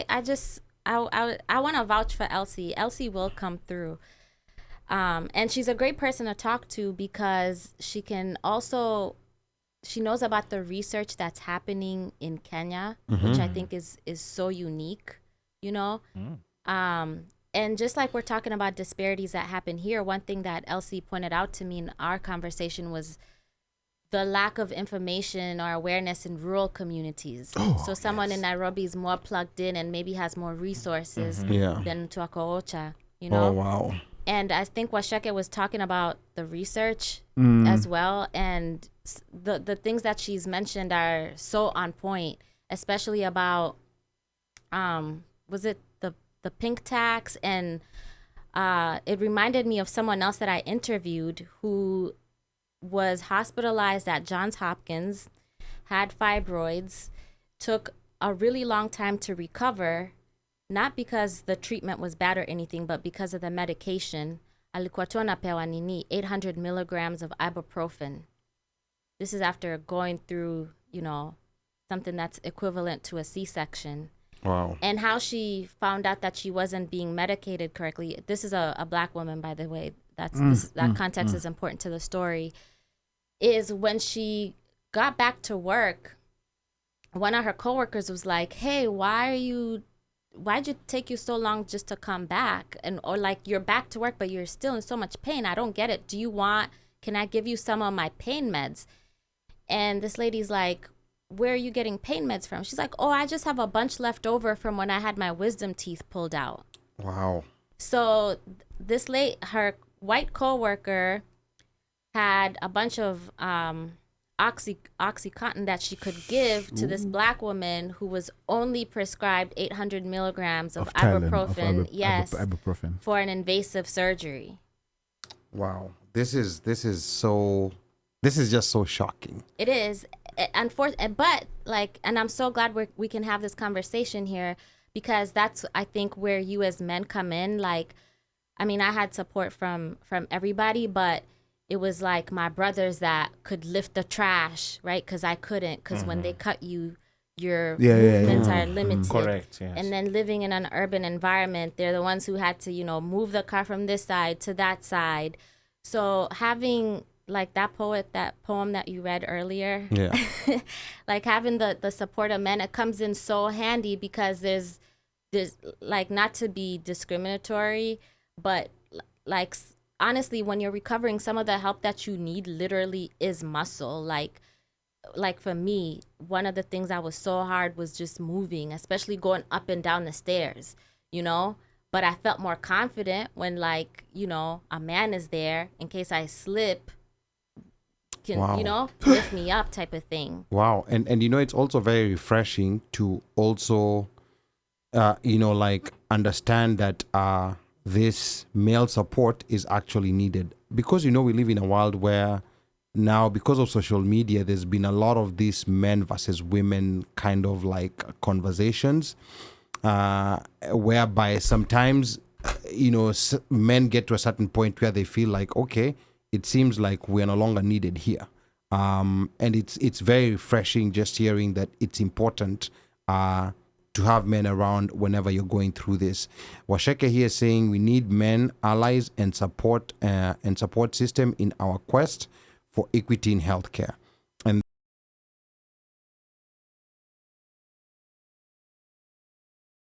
I want to vouch for Elsie. Elsie will come through. And she's a great person to talk to because she knows about the research that's happening in Kenya, which I think is so unique, you know? And just like we're talking about disparities that happen here, one thing that Elsie pointed out to me in our conversation was the lack of information or awareness in rural communities. So someone in Nairobi is more plugged in and maybe has more resources than Tuakoocha, you know? Oh, wow. And I think Washeke was talking about the research as well. And the things that she's mentioned are so on point, especially about, was it the pink tax? And it reminded me of someone else that I interviewed who was hospitalized at Johns Hopkins, had fibroids, took a really long time to recover, not because the treatment was bad or anything, but because of the medication. Alikuwa tu anapewa 800 milligrams of ibuprofen. This is after going through, you know, something that's equivalent to a C-section. Wow. And how she found out that she wasn't being medicated correctly. This is a black woman, by the way. That context is important to the story. Is when she got back to work, one of her coworkers was like, "Hey, why'd it take you so long just to come back? Or like, you're back to work, but you're still in so much pain. I don't get it. Can I give you some of my pain meds?" And this lady's like, "Where are you getting pain meds from?" She's like, "Oh, I just have a bunch left over from when I had my wisdom teeth pulled out." Wow. So her white coworker had a bunch of Oxycontin that she could give to this black woman who was only prescribed 800 milligrams of ibuprofen, ibuprofen for an invasive surgery. Wow. This is just so shocking. It is. But like, and I'm so glad we can have this conversation here, because that's, I think, where you as men come in. Like, I mean, I had support from everybody, but it was like my brothers that could lift the trash, right? Because I couldn't, because when they cut you, your movements are limited. Correct, yes. And then living in an urban environment, they're the ones who had to, you know, move the car from this side to that side. So having like that poem that you read earlier, like having the support of men, it comes in so handy, because there's like, not to be discriminatory, but like, honestly, when you're recovering, some of the help that you need literally is muscle. Like for me, one of the things that was so hard was just moving, especially going up and down the stairs, you know? But I felt more confident when, like, you know, a man is there in case I slip, you know, lift me up, type of thing. Wow. And you know, it's also very refreshing to also, you know, like, understand that this male support is actually needed, because, you know, we live in a world where now, because of social media, there's been a lot of these men versus women kind of like conversations, whereby sometimes, you know, men get to a certain point where they feel like, okay, it seems like we're no longer needed here. And it's very refreshing just hearing that it's important to have men around whenever you're going through this. Washeke here is saying we need men, allies, and support system in our quest for equity in healthcare. And